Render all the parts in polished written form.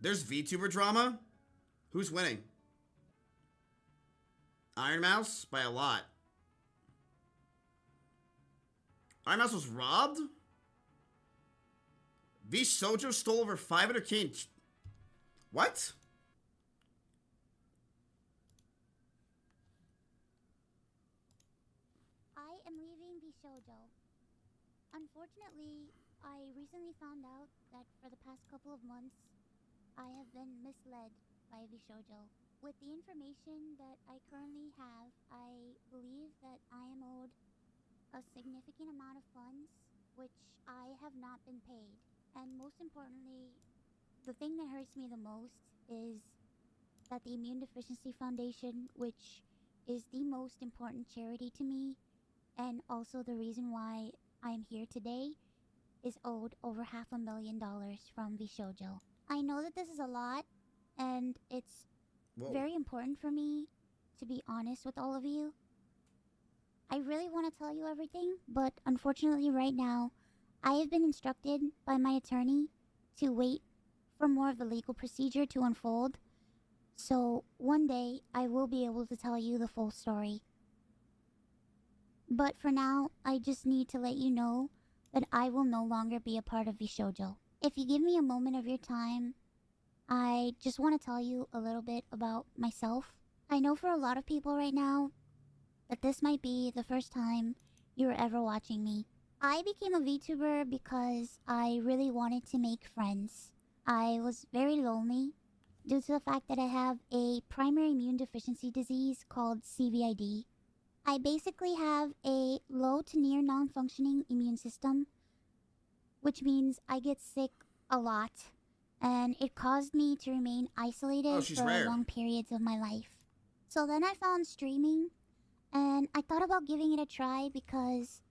There's VTuber drama? Who's winning? Ironmouse? By a lot. Ironmouse was robbed? VShojo stole over 500K. What? I am leaving VShojo. Unfortunately, I recently found out that for the past couple of months, I have been misled by VShojo. With the information that I currently have, I believe that I am owed a significant amount of funds, which I have not been paid. And most importantly, the thing that hurts me the most is that the Immune Deficiency Foundation, which is the most important charity to me, and also the reason why I'm here today, is owed over $500,000 from VShojo. I know that this is a lot, and it's very important for me to be honest with all of you. I really want to tell you everything, but unfortunately right now, I have been instructed by my attorney to wait for more of the legal procedure to unfold. So one day, I will be able to tell you the full story. But for now, I just need to let you know that I will no longer be a part of VShojo. If you give me a moment of your time, I just want to tell you a little bit about myself. I know for a lot of people right now that this might be the first time you're ever watching me. I became a VTuber because I really wanted to make friends. I was very lonely due to the fact that I have a primary immune deficiency disease called CVID. I basically have a low to near non-functioning immune system, which means I get sick a lot, and it caused me to remain isolated for long periods of my life. So then I found streaming, and I thought about giving it a try because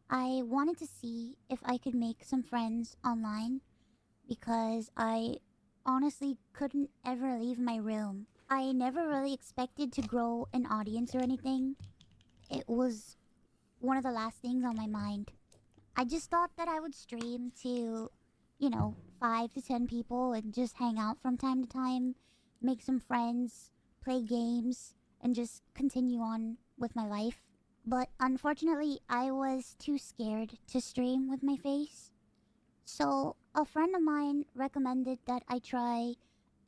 I wanted to see if I could make some friends online, because I honestly couldn't ever leave my room. I never really expected to grow an audience or anything. It was one of the last things on my mind. I just thought that I would stream to, 5 to 10 people and just hang out from time to time, make some friends, play games, and just continue on with my life. But unfortunately, I was too scared to stream with my face. So a friend of mine recommended that I try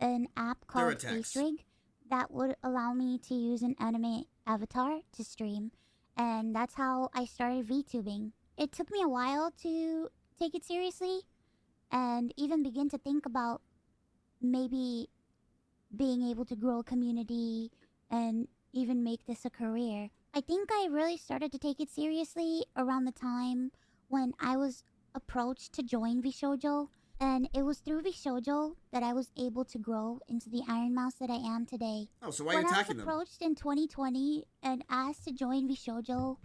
an app called FaceRig that would allow me to use an anime avatar to stream. And that's how I started VTubing. It took me a while to take it seriously and even begin to think about maybe being able to grow a community and even make this a career. I think I really started to take it seriously around the time when I was approached to join VShojo, and it was through VShojo that I was able to grow into the Ironmouse that I am today. Oh, so why are you attacking them? When I was approached in 2020 and asked to join VShojo,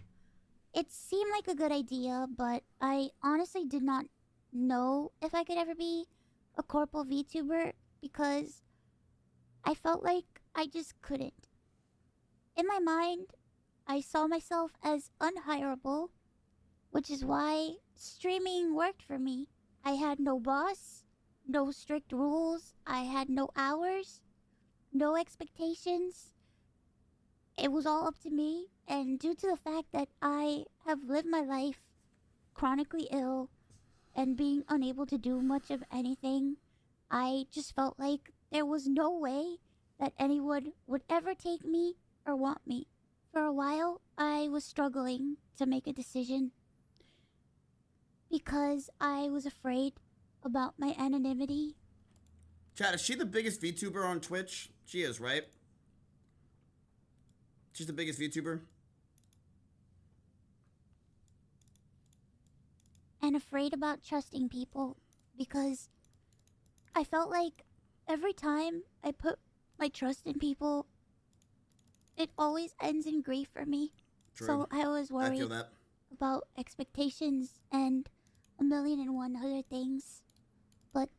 it seemed like a good idea, but I honestly did not know if I could ever be a corporal VTuber because I felt like I just couldn't. In my mind, I saw myself as unhireable, which is why streaming worked for me. I had no boss, no strict rules, I had no hours, no expectations. It was all up to me, and due to the fact that I have lived my life chronically ill and being unable to do much of anything, I just felt like there was no way that anyone would ever take me or want me. For a while, I was struggling to make a decision because I was afraid about my anonymity. Chad, is she the biggest VTuber on Twitch? She is, right? She's the biggest VTuber? And afraid about trusting people because I felt like every time I put my trust in people, it always ends in grief for me. True. So I was worried I feel that. About expectations and 1,001 other things. But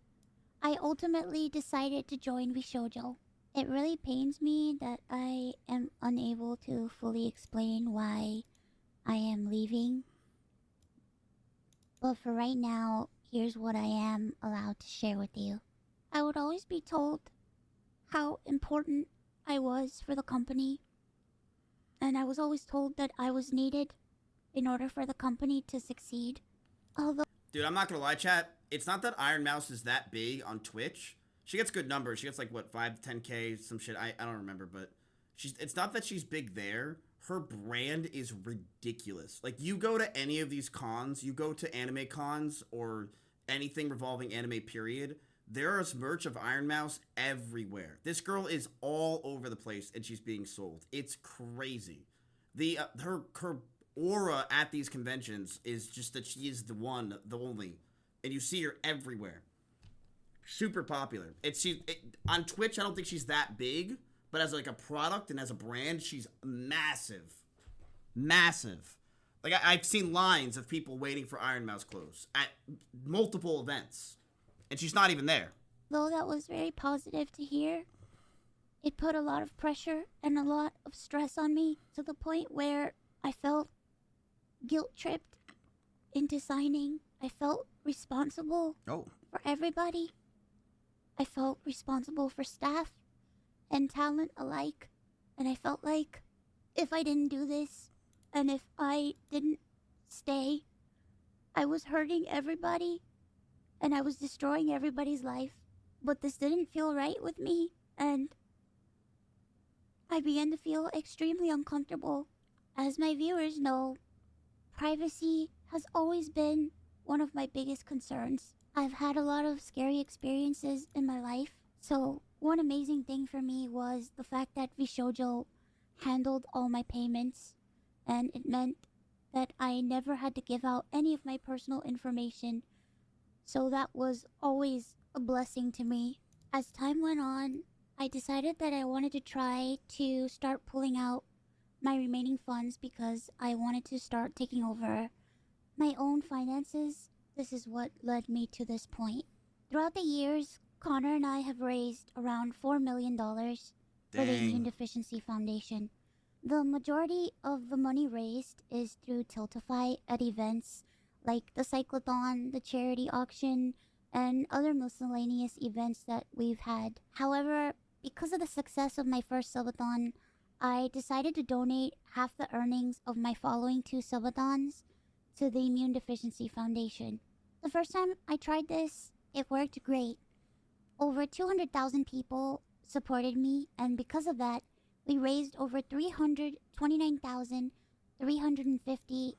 I ultimately decided to join VShojo. It really pains me that I am unable to fully explain why I am leaving. But for right now, here's what I am allowed to share with you. I would always be told how important I was for the company, and I was always told that I was needed in order for the company to succeed. Although, Dude, I'm not gonna lie, chat. It's not that Ironmouse is that big on Twitch. She gets good numbers. She gets like what 5 to 10K, some shit. I don't remember, but it's not that she's big there. Her brand is ridiculous. Like, you go to any of these cons, you go to anime cons or anything revolving anime period, there is merch of Ironmouse everywhere. This girl is all over the place and she's being sold. It's crazy. Her aura at these conventions is just that she is the one, the only, and you see her everywhere. Super popular. On Twitch, I don't think she's that big, but as like a product and as a brand, she's massive. Massive. Like, I've seen lines of people waiting for Ironmouse clothes at multiple events, and she's not even there. though that was very positive to hear, it put a lot of pressure and a lot of stress on me to the point where I felt guilt-tripped into signing. I felt responsible for everybody. I felt responsible for staff and talent alike. And I felt like if I didn't do this and if I didn't stay, I was hurting everybody and I was destroying everybody's life. But this didn't feel right with me, and I began to feel extremely uncomfortable. As my viewers know, privacy has always been one of my biggest concerns. I've had a lot of scary experiences in my life, so one amazing thing for me was the fact that VShojo handled all my payments, and it meant that I never had to give out any of my personal information, so that was always a blessing to me. As time went on, I decided that I wanted to try to start pulling out my remaining funds because I wanted to start taking over my own finances. This is what led me to this point. Throughout the years, Connor and I have raised around $4 million for the Immune Deficiency Foundation. The majority of the money raised is through Tiltify at events like the Cyclothon, the charity auction, and other miscellaneous events that we've had. However, because of the success of my first subathon, I decided to donate half the earnings of my following 2 subathons to the Immune Deficiency Foundation. The first time I tried this, it worked great. Over 200,000 people supported me, and because of that, we raised over $329,350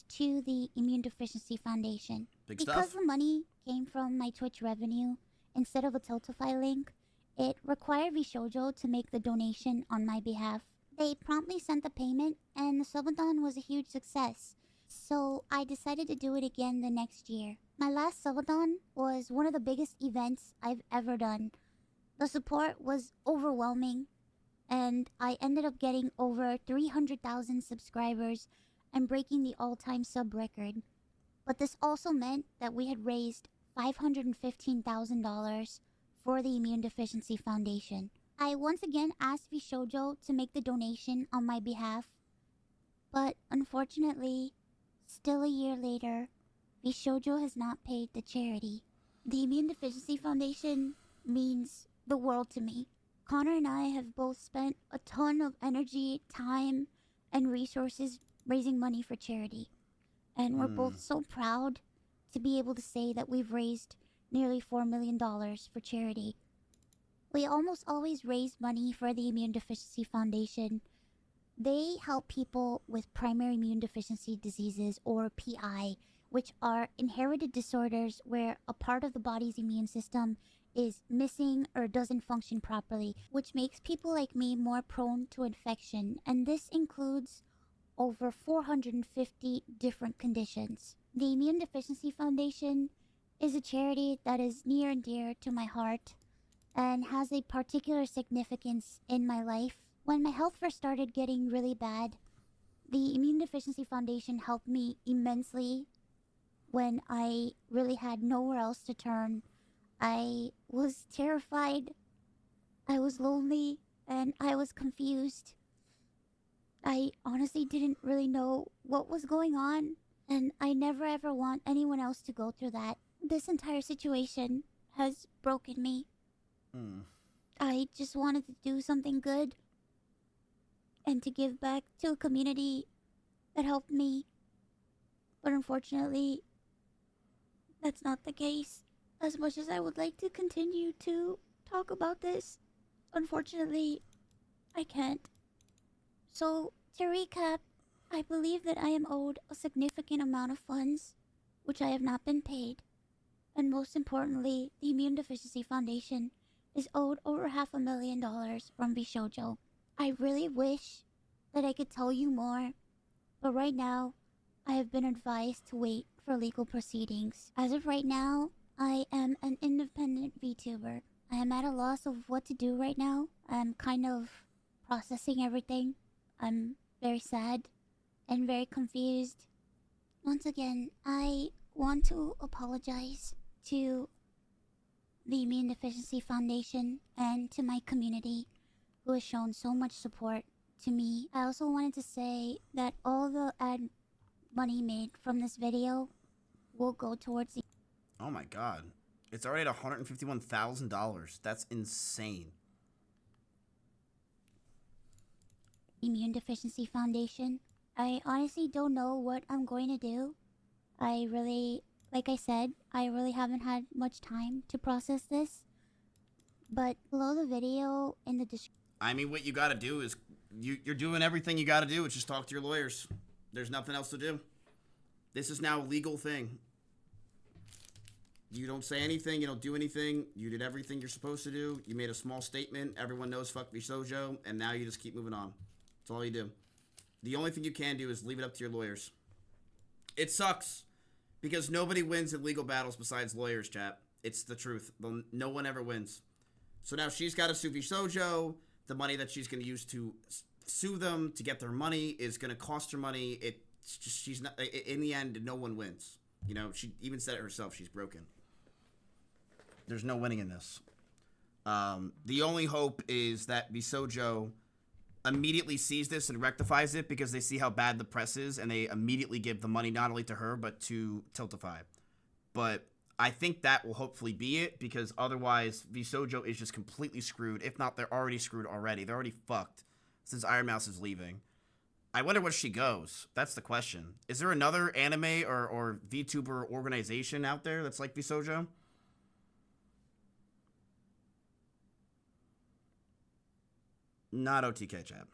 to the Immune Deficiency Foundation. Because the money came from my Twitch revenue instead of a Tiltify link, it required VShojo to make the donation on my behalf. They promptly sent the payment, and the subathon was a huge success, so I decided to do it again the next year. My last subathon was one of the biggest events I've ever done. The support was overwhelming, and I ended up getting over 300,000 subscribers and breaking the all-time sub record. But this also meant that we had raised $515,000 for the Immune Deficiency Foundation. I once again asked VShojo to make the donation on my behalf, but unfortunately, still a year later, VShojo has not paid the charity. The Immune Deficiency Foundation means the world to me. Connor and I have both spent a ton of energy, time, and resources raising money for charity. And we're both so proud to be able to say that we've raised nearly $4 million for charity. We almost always raise money for the Immune Deficiency Foundation. They help people with primary immune deficiency diseases, or PI, which are inherited disorders where a part of the body's immune system is missing or doesn't function properly, which makes people like me more prone to infection, and this includes over 450 different conditions. The Immune Deficiency Foundation is a charity that is near and dear to my heart and has a particular significance in my life. When my health first started getting really bad, the Immune Deficiency Foundation helped me immensely when I really had nowhere else to turn. I was terrified, I was lonely, and I was confused. I honestly didn't really know what was going on, and I never ever want anyone else to go through that. This entire situation has broken me. Hmm. I just wanted to do something good and to give back to a community that helped me. But unfortunately, that's not the case. As much as I would like to continue to talk about this, unfortunately, I can't. So, to recap, I believe that I am owed a significant amount of funds, which I have not been paid. And most importantly, the Immune Deficiency Foundation is owed over $500,000 from VShojo. I really wish that I could tell you more, but right now, I have been advised to wait for legal proceedings. As of right now, I am an independent VTuber. I am at a loss of what to do right now. I'm kind of processing everything. I'm very sad and very confused. Once again, I want to apologize to the Immune Deficiency Foundation and to my community who has shown so much support to me. I also wanted to say that all the ad money made from this video will go towards the Oh my god. It's already at $151,000. That's insane. Immune Deficiency Foundation. I honestly don't know what I'm going to do. Like I said, I really haven't had much time to process this. But below the video in the description. I mean, what you gotta do is, you're doing everything you gotta do. It's just talk to your lawyers. There's nothing else to do. This is now a legal thing. You don't say anything, you don't do anything. You did everything you're supposed to do. You made a small statement. Everyone knows fuck VShojo, and now you just keep moving on. That's all you do. The only thing you can do is leave it up to your lawyers. It sucks, because nobody wins in legal battles besides lawyers, chat. It's the truth. No one ever wins. So now she's got to sue VShojo. The money that she's going to use to sue them to get their money is going to cost her money. It's just, she's not, in the end, no one wins. You know, she even said it herself. She's broken. There's no winning in this. The only hope is that VShojo immediately sees this and rectifies it, because they see how bad the press is, and they immediately give the money not only to her but to Tiltify. But I think that will hopefully be it, because otherwise VShojo is just completely screwed. If not, they're already screwed already. They're already fucked since Ironmouse is leaving. I wonder where she goes. That's the question. Is there another anime or VTuber organization out there that's like VShojo? Not OTK, chat.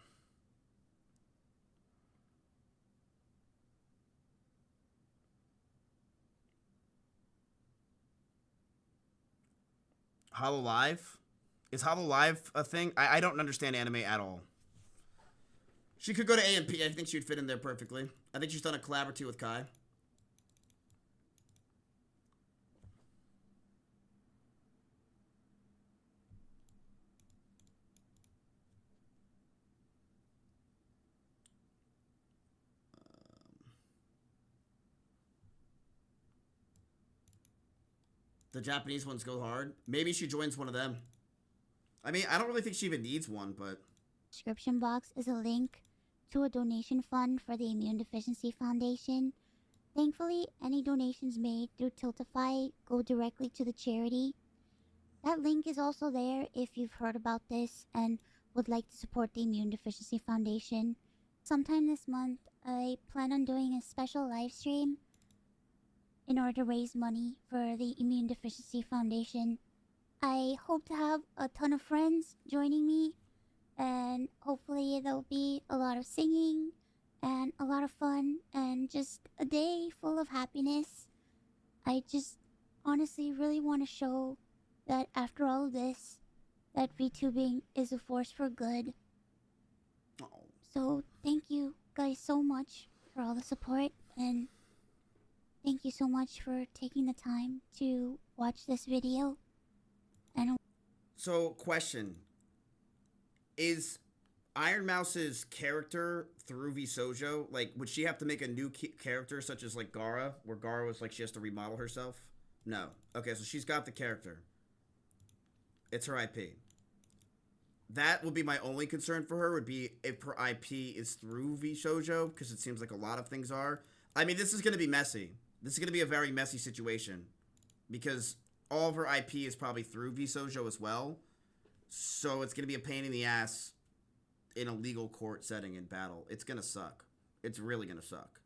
HoloLive? Is HoloLive a thing? I don't understand anime at all. She could go to AMP. I think she'd fit in there perfectly. I think she's done a collab or two with Kai. The Japanese ones go hard. Maybe she joins one of them. I mean, I don't really think she even needs one, but... Description box is a link to a donation fund for the Immune Deficiency Foundation. Thankfully, any donations made through Tiltify go directly to the charity. That link is also there if you've heard about this and would like to support the Immune Deficiency Foundation. Sometime this month, I plan on doing a special live stream in order to raise money for the Immune Deficiency Foundation. I hope to have a ton of friends joining me, and hopefully there'll be a lot of singing and a lot of fun and just a day full of happiness. I just honestly really want to show that after all of this, that VTubing is a force for good. So thank you guys so much for all the support, and thank you so much for taking the time to watch this video. And so, question. Is Ironmouse's character through VShojo, like, would she have to make a new character such as, like, Gara, where Gara was, like, she has to remodel herself? No. Okay, so she's got the character. It's her IP. That would be my only concern for her, would be if her IP is through VShojo, because it seems like a lot of things are. I mean, this is going to be messy. This is going to be a very messy situation, because all of her IP is probably through VShojo as well. So it's going to be a pain in the ass in a legal court setting in battle. It's going to suck. It's really going to suck.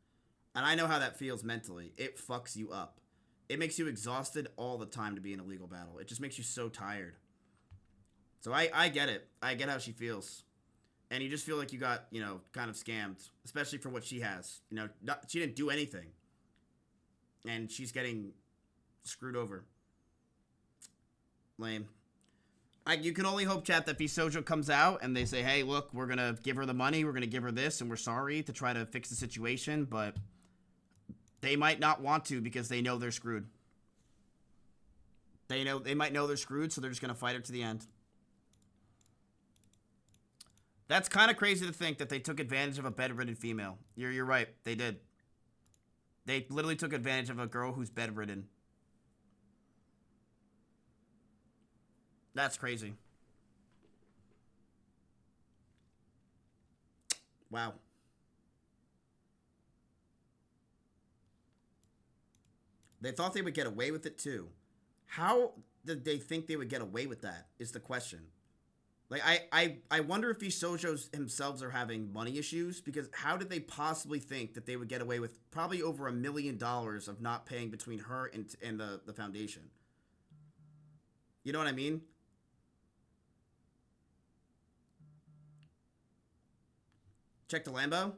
And I know how that feels mentally. It fucks you up. It makes you exhausted all the time to be in a legal battle. It just makes you so tired. So I get it. I get how she feels. And you just feel like you got, you know, kind of scammed, especially for what she has. You know, she didn't do anything. And she's getting screwed over. Lame. You can only hope, chat, that VShojo comes out and they say, hey, look, we're going to give her the money, we're going to give her this, and we're sorry to try to fix the situation, but they might not want to because they know they're screwed. They might know they're screwed, so they're just going to fight her to the end. That's kind of crazy to think that they took advantage of a bedridden female. You're right. They did. They literally took advantage of a girl who's bedridden. That's crazy. Wow. They thought they would get away with it too. How did they think they would get away with that is the question. Like, I wonder if these VShojos themselves are having money issues, because how did they possibly think that they would get away with probably over $1 million of not paying between her and the foundation? You know what I mean? Check the Lambo.